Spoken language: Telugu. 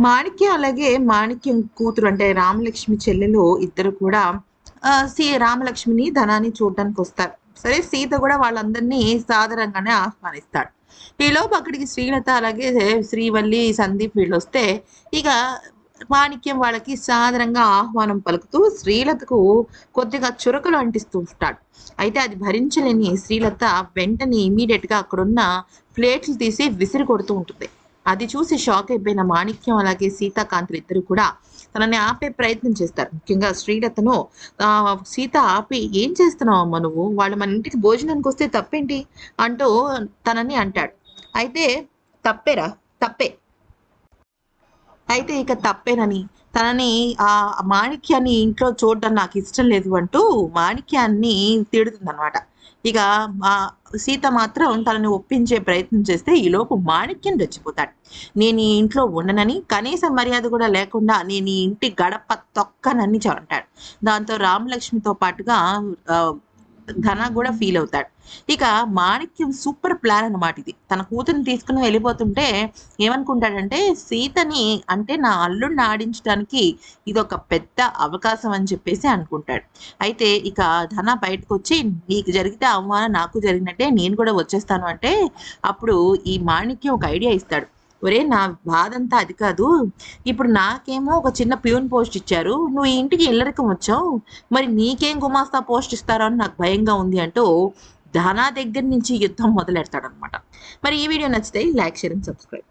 మాణిక్యం అలాగే మాణిక్యం కూతురు అంటే రామలక్ష్మి చెల్లెలు ఇద్దరు కూడా రామలక్ష్మిని ధనాన్ని చూడడానికి వస్తారు. సరే సీత కూడా వాళ్ళందరినీ సాదరంగానే ఆహ్వానిస్తాడు. ఈలోపు అక్కడికి శ్రీలత అలాగే శ్రీవల్లి సందీప్ వీళ్ళు వస్తే ఇక మాణిక్యం వాళ్ళకి సాదరంగా ఆహ్వానం పలుకుతూ శ్రీలతకు కొద్దిగా చురకలు అంటిస్తూ ఉంటాడు. అయితే అది భరించలేని శ్రీలత వెంటనే ఇమీడియట్ గా అక్కడున్న ప్లేట్లు తీసి విసిరి కొడుతూ ఉంటుంది. అది చూసి షాక్ అయిపోయిన మాణిక్యం అలాగే సీతాకాంతులు ఇద్దరు కూడా తనని ఆపే ప్రయత్నం చేస్తారు. ముఖ్యంగా శ్రీలతను సీత ఆపి ఏం చేస్తున్నావు అమ్మ నువ్వు, వాళ్ళు మన ఇంటికి భోజనానికి వస్తే తప్పేంటి అంటూ తనని అంటాడు. అయితే తప్పేరా, తప్పే, అయితే ఇక తప్పేనని తనని ఆ మాణిక్యాన్ని ఇంట్లో చూడడం నాకు ఇష్టం లేదు అంటూ మాణిక్యాన్ని తిడుతుందనమాట. ఇక ఆ సీత మాత్రం తనని ఒప్పించే ప్రయత్నం చేస్తే ఈలోపు మాణిక్యం రెచ్చిపోతాడు. నేను ఈ ఇంట్లో ఉండనని కనీస మర్యాద కూడా లేకుండా నేను ఈ ఇంటి గడప తొక్కనని అంటాడు. దాంతో రామలక్ష్మితో పాటుగా ధన కూడా ఫీల్ అవుతాడు. ఇక మాణిక్యం సూపర్ ప్లాన్ అనమాట ఇది. తన కూతురిని తీసుకుని వెళ్ళిపోతుంటే ఏమనుకుంటాడంటే సీతని అంటే నా అల్లుడిని ఆడించడానికి ఇది ఒక పెద్ద అవకాశం అని చెప్పేసి అనుకుంటాడు. అయితే ఇక ధన బయటకు వచ్చి నీకు జరిగితే అవమానం నాకు జరిగినట్టే నేను కూడా వచ్చేస్తాను అంటే అప్పుడు ఈ మాణిక్యం ఒక ఐడియా ఇస్తాడు. ఒరే నా బాధంతా అది కాదు, ఇప్పుడు నాకేమో ఒక చిన్న ప్యూన్ పోస్ట్ ఇచ్చారు, నువ్వు ఈ ఇంటికి ఇల్లరికం వచ్చావు, మరి నీకేం గుమాస్తా పోస్ట్ ఇస్తారో అని నాకు భయంగా ఉంది అంటూ ధనా దగ్గర నుంచి యుద్ధం మొదలెడతాడనమాట. మరి ఈ వీడియో నచ్చితే లైక్, షేర్ అండ్ సబ్స్క్రైబ్.